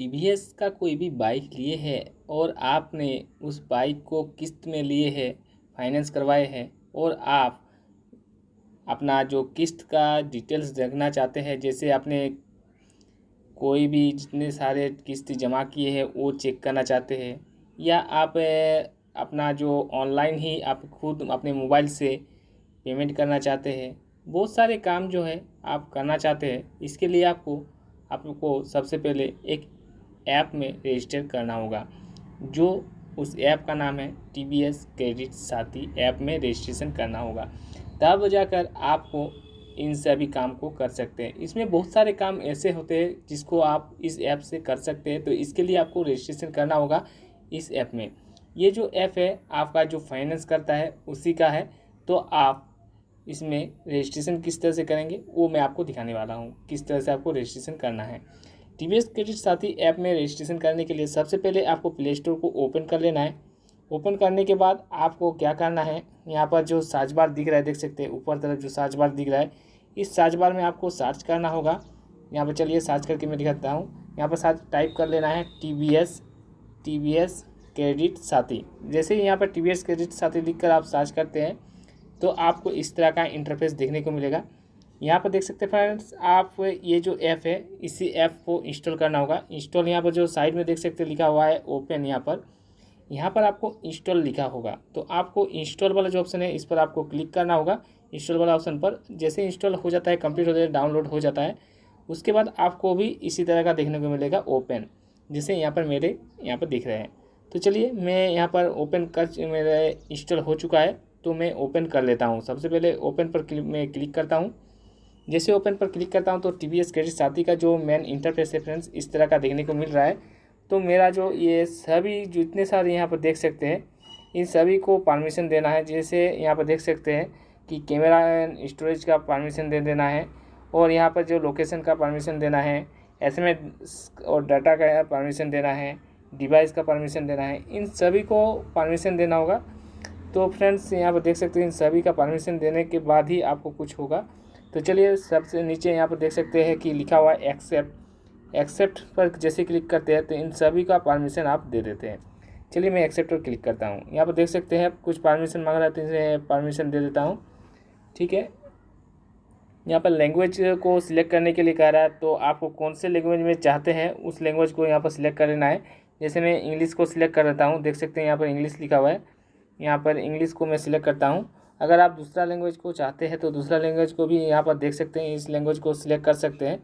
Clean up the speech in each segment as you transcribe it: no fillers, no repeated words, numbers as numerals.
TVS का कोई भी बाइक लिए है और आपने उस बाइक को किस्त में लिए है, फाइनेंस करवाए हैं और आप अपना जो किस्त का डिटेल्स देखना चाहते हैं, जैसे आपने कोई भी जितने सारे किस्त जमा किए हैं वो चेक करना चाहते हैं, या आप अपना जो ऑनलाइन ही आप खुद अपने मोबाइल से पेमेंट करना चाहते हैं, बहुत सारे काम जो है आप करना चाहते हैं। इसके लिए आपको सबसे पहले एक ऐप में रजिस्टर करना होगा, जो उस ऐप का नाम है टीवीएस क्रेडिट साथी। ऐप में रजिस्ट्रेशन करना होगा, तब जाकर आपको इन सभी काम को कर सकते हैं। इसमें बहुत सारे काम ऐसे होते हैं जिसको आप इस ऐप से कर सकते हैं, तो इसके लिए आपको रजिस्ट्रेशन करना होगा इस ऐप में। ये जो ऐप है आपका जो फाइनेंस करता है उसी का है, तो आप इसमें रजिस्ट्रेशन किस तरह से करेंगे वो मैं आपको दिखाने वाला हूँ, किस तरह से आपको रजिस्ट्रेशन करना है। टीवीएस क्रेडिट साथी ऐप में रजिस्ट्रेशन करने के लिए सबसे पहले आपको प्ले स्टोर को ओपन कर लेना है। ओपन करने के बाद आपको क्या करना है, यहाँ पर जो सर्च बार दिख रहा है, देख सकते हैं ऊपर तरफ जो सर्च बार दिख रहा है, इस सर्च बार में आपको सर्च करना होगा। यहाँ पर चलिए सर्च करके मैं दिखाता हूँ। यहाँ पर सर्च टाइप कर लेना है टीवीएस क्रेडिट साथी। जैसे ही यहाँ पर टीवीएस क्रेडिट साथी लिख कर आप सर्च करते हैं तो आपको इस तरह का इंटरफेस देखने को मिलेगा। यहाँ पर देख सकते हैं फ्रेंड्स, आप ये जो ऐप है इसी ऐप को इंस्टॉल करना होगा। इंस्टॉल यहाँ पर जो साइड में देख सकते हैं लिखा हुआ है ओपन, यहाँ पर आपको इंस्टॉल लिखा होगा, तो आपको इंस्टॉल वाला जो ऑप्शन है इस पर आपको क्लिक करना होगा। इंस्टॉल वाला ऑप्शन पर जैसे इंस्टॉल हो जाता है, कंप्लीट हो जाता है, डाउनलोड हो जाता है, उसके बाद आपको भी इसी तरह का देखने को मिलेगा ओपन, जैसे यहाँ पर मेरे यहाँ पर दिख रहे हैं। तो चलिए मैं यहाँ पर ओपन कर, मेरा इंस्टॉल हो चुका है तो मैं ओपन कर लेता हूँ। सबसे पहले ओपन पर मैं क्लिक करता हूँ। जैसे ओपन पर क्लिक करता हूँ तो टीवीएस क्रेडिट साथी का जो मेन इंटरफेस है फ्रेंड्स इस तरह का देखने को मिल रहा है। तो मेरा जो ये सभी जितने सारे यहाँ पर देख सकते हैं इन सभी को परमिशन देना है। जैसे यहाँ पर देख सकते हैं कि कैमरा एंड स्टोरेज का परमिशन दे देना है, और यहाँ पर जो लोकेशन का परमिशन देना है, एसएमएस और डाटा का परमिशन देना है, डिवाइस का परमिशन देना है, इन सभी को परमिशन देना होगा। तो फ्रेंड्स यहाँ पर देख सकते हैं इन सभी का परमिशन देने के बाद ही आपको कुछ होगा। तो चलिए सबसे नीचे यहाँ पर देख सकते हैं कि लिखा हुआ है एक्सेप्ट पर जैसे क्लिक करते हैं तो इन सभी का परमिशन आप दे देते हैं। चलिए मैं एक्सेप्ट पर क्लिक करता हूँ। यहाँ पर देख सकते हैं कुछ परमिशन मांग रहा है तो इसे परमिशन दे देता हूँ। ठीक है, यहाँ पर लैंग्वेज को सिलेक्ट करने के लिए कह रहा है, तो आपको कौन से लैंग्वेज में चाहते हैं उस लैंग्वेज को यहाँ पर सिलेक्ट कर लेना है। जैसे मैं इंग्लिश को सिलेक्ट कर लेता हूँ, देख सकते हैं यहाँ पर इंग्लिश लिखा हुआ है, यहाँ पर इंग्लिश को मैं सिलेक्ट करता हूँ। अगर आप दूसरा लैंग्वेज को चाहते हैं तो दूसरा लैंग्वेज को भी यहाँ पर देख सकते हैं, इस लैंग्वेज को सिलेक्ट कर सकते हैं,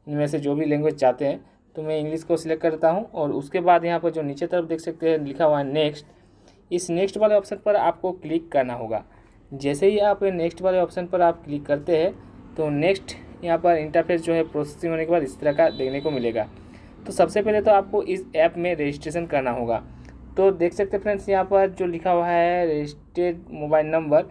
इनमें से जो भी लैंग्वेज चाहते हैं। तो मैं इंग्लिश को सिलेक्ट करता हूँ और उसके बाद यहाँ पर जो नीचे तरफ देख सकते हैं लिखा हुआ है नेक्स्ट, इस नेक्स्ट वाले ऑप्शन पर आपको क्लिक करना होगा। जैसे ही आप नेक्स्ट वाले ऑप्शन पर आप क्लिक करते हैं तो नेक्स्ट यहाँ पर इंटरफेस जो है प्रोसेसिंग होने के बाद इस तरह का देखने को मिलेगा। तो सबसे पहले तो आपको इस ऐप में रजिस्ट्रेशन करना होगा। तो देख सकते हैं फ्रेंड्स यहाँ पर जो लिखा हुआ है रजिस्टर्ड मोबाइल नंबर,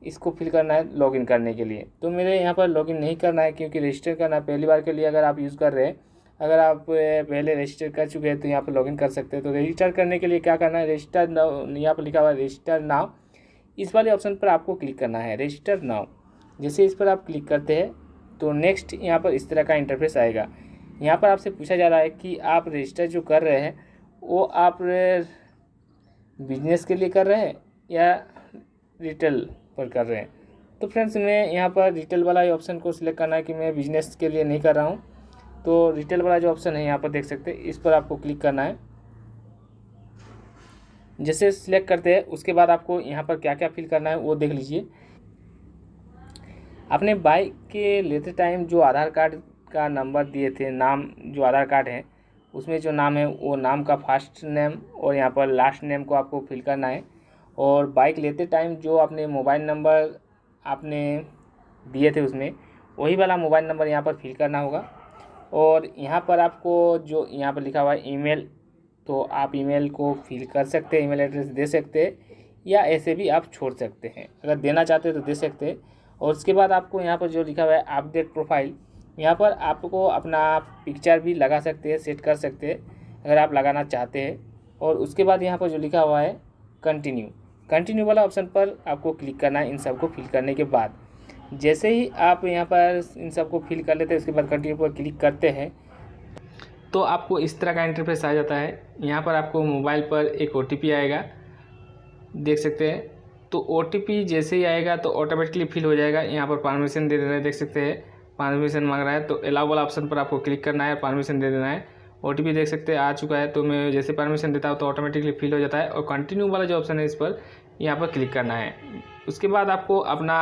इसको फिल करना है लॉगिन करने के लिए। तो मेरे यहाँ पर लॉगिन नहीं करना है क्योंकि रजिस्टर करना पहली बार के लिए अगर आप यूज़ कर रहे हैं। अगर आप पहले रजिस्टर कर चुके हैं तो यहाँ पर लॉगिन कर सकते हैं। तो रजिस्टर करने के लिए क्या करना है, रजिस्टर नाउ, यहाँ पर लिखा हुआ है रजिस्टर नाउ, इस वाले ऑप्शन पर आपको क्लिक करना है, रजिस्टर नाउ। जैसे इस पर आप क्लिक करते हैं तो नेक्स्ट यहाँ पर इस तरह का इंटरफेस आएगा। यहाँ पर आपसे पूछा जा रहा है कि आप रजिस्टर जो कर रहे हैं वो आप बिजनेस के लिए कर रहे हैं या रिटेल पर कर रहे हैं। तो फ्रेंड्स मैं यहाँ पर रिटेल वाला ऑप्शन को सिलेक्ट करना है कि मैं बिजनेस के लिए नहीं कर रहा हूँ। तो रिटेल वाला जो ऑप्शन है यहाँ पर देख सकते हैं, इस पर आपको क्लिक करना है। जैसे सिलेक्ट करते हैं उसके बाद आपको यहाँ पर क्या क्या फिल करना है वो देख लीजिए। अपने बाइक के लेते टाइम जो आधार कार्ड का नंबर दिए थे, नाम जो आधार कार्ड है उसमें जो नाम है वो नाम का फर्स्ट नेम और यहाँ पर लास्ट नेम को आपको फिल करना है। और बाइक लेते टाइम जो आपने मोबाइल नंबर आपने दिए थे उसमें वही वाला मोबाइल नंबर यहाँ पर फिल करना होगा। और यहाँ पर आपको जो यहाँ पर लिखा हुआ है ईमेल, तो आप ईमेल को फिल कर सकते हैं, ईमेल एड्रेस दे सकते हैं या ऐसे भी आप छोड़ सकते हैं, अगर देना चाहते हैं तो दे सकते हैं। और उसके बाद आपको यहाँ पर जो लिखा हुआ है अपडेट प्रोफाइल, यहाँ पर आपको अपना पिक्चर भी लगा सकते हैं, सेट कर सकते हैं अगर आप लगाना चाहते हैं। और उसके बाद यहाँ पर जो लिखा हुआ है कंटिन्यू वाला ऑप्शन पर आपको क्लिक करना है। इन सब को फिल करने के बाद जैसे ही आप यहाँ पर इन सब को फिल कर लेते हैं उसके बाद कंटिन्यू पर क्लिक करते हैं तो आपको इस तरह का इंटरफेस आ जाता है। यहाँ पर आपको मोबाइल पर एक OTP आएगा, देख सकते हैं। तो OTP जैसे ही आएगा तो ऑटोमेटिकली फिल हो जाएगा। यहाँ पर परमिशन दे देना है, देख सकते हैं परमिशन मांग रहा है, तो अलाउ वाला ऑप्शन पर आपको क्लिक करना है, परमिशन दे देना है। OTP देख सकते हैं आ चुका है, तो मैं जैसे परमिशन देता हूँ तो ऑटोमेटिकली फिल हो जाता है। और कंटिन्यू वाला जो ऑप्शन है इस पर यहाँ पर क्लिक करना है। उसके बाद आपको अपना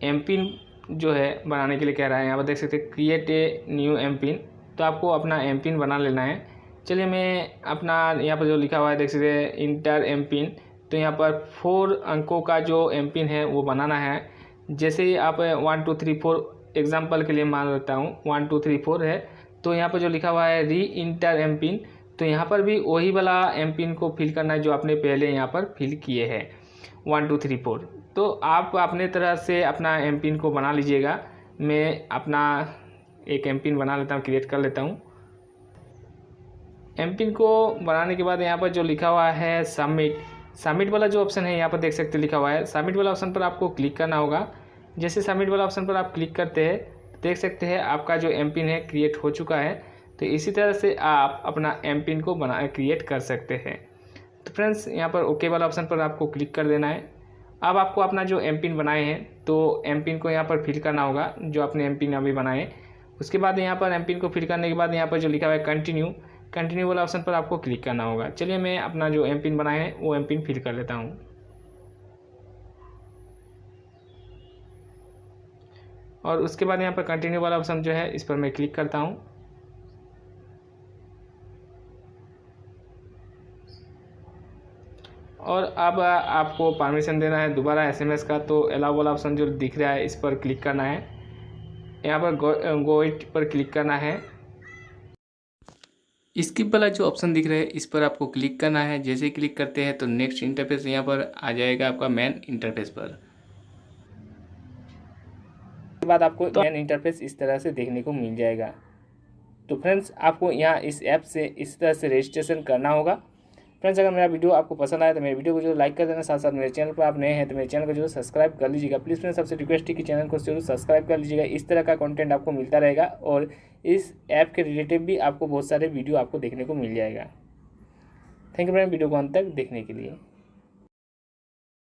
एमपिन जो है बनाने के लिए कह रहा है। यहाँ पर देख सकते हैं क्रिएट ए न्यू एमपिन, तो आपको अपना एमपिन बना लेना है। चलिए मैं अपना यहाँ पर जो लिखा हुआ है देख सकते हैं इंटर एमपिन, तो यहाँ पर 4 अंकों का जो एमपिन है वो बनाना है। जैसे ही आप 1 2 3 4 एग्जाम्पल के लिए मान लेता हूँ 1 2 3 4 है, तो यहाँ पर जो लिखा हुआ है री इंटर एमपिन, तो यहाँ पर भी वही वाला एमपिन को फिल करना है जो आपने पहले यहाँ पर फिल किए हैं 1 2 3 4। तो आप अपने तरह से अपना एमपिन को बना लीजिएगा। मैं अपना एक एमपिन बना लेता हूँ, क्रिएट कर लेता हूँ। एमपिन को बनाने के बाद यहाँ पर जो लिखा हुआ है सबमिट वाला जो ऑप्शन है यहाँ पर देख सकते लिखा हुआ है, सबमिट वाला ऑप्शन पर आपको क्लिक करना होगा। जैसे सबमिट वाला ऑप्शन पर आप क्लिक करते हैं देख सकते हैं आपका जो एमपिन है क्रिएट हो चुका है। तो इसी तरह से आप अपना एमपिन को क्रिएट कर सकते हैं। तो फ्रेंड्स यहाँ पर ओके वाला ऑप्शन पर आपको क्लिक कर देना है। अब आपको अपना जो एमपिन बनाए हैं तो एमपिन को यहाँ पर फिल करना होगा, जो आपने एमपिन अभी बनाए। उसके बाद यहाँ पर एमपिन को फिल करने के बाद यहाँ पर जो लिखा हुआ है कंटिन्यू वाला ऑप्शन पर आपको क्लिक करना होगा। चलिए मैं अपना जो एमपिन बनाए हैं वो एमपिन फिल कर लेता हूँ। और उसके बाद यहाँ पर कंटिन्यू वाला ऑप्शन जो है इस पर मैं क्लिक करता हूँ। और अब आपको परमिशन देना है दोबारा SMS का, तो अलाउ वाला ऑप्शन जो दिख रहा है इस पर क्लिक करना है। यहाँ पर गो इट पर क्लिक करना है। स्किप वाला जो ऑप्शन दिख रहा है इस पर आपको क्लिक करना है। जैसे ही क्लिक करते हैं तो नेक्स्ट इंटरफेस यहाँ पर आ जाएगा आपका मेन इंटरफेस पर। उसके बाद आपको मेन इंटरफेस इस तरह से देखने को मिल जाएगा। तो फ्रेंड्स आपको यहाँ इस ऐप से इस तरह से रजिस्ट्रेशन करना होगा। फ्रेंड्स अगर मेरा वीडियो आपको पसंद आया तो मेरे वीडियो को जो लाइक कर देना, साथ साथ मेरे चैनल पर आप नए हैं तो मेरे चैनल को जो सब्सक्राइब कर लीजिएगा। प्लीज़ फ्रेंड्स सबसे रिक्वेस्ट है कि चैनल को जरूर सब्सक्राइब कर लीजिएगा। इस तरह का कंटेंट आपको मिलता रहेगा और इस ऐप के रिलेटिव भी आपको बहुत सारे वीडियो आपको देखने को मिल जाएगा। थैंक यू फ्रेंड वीडियो को अंत तक देखने के लिए।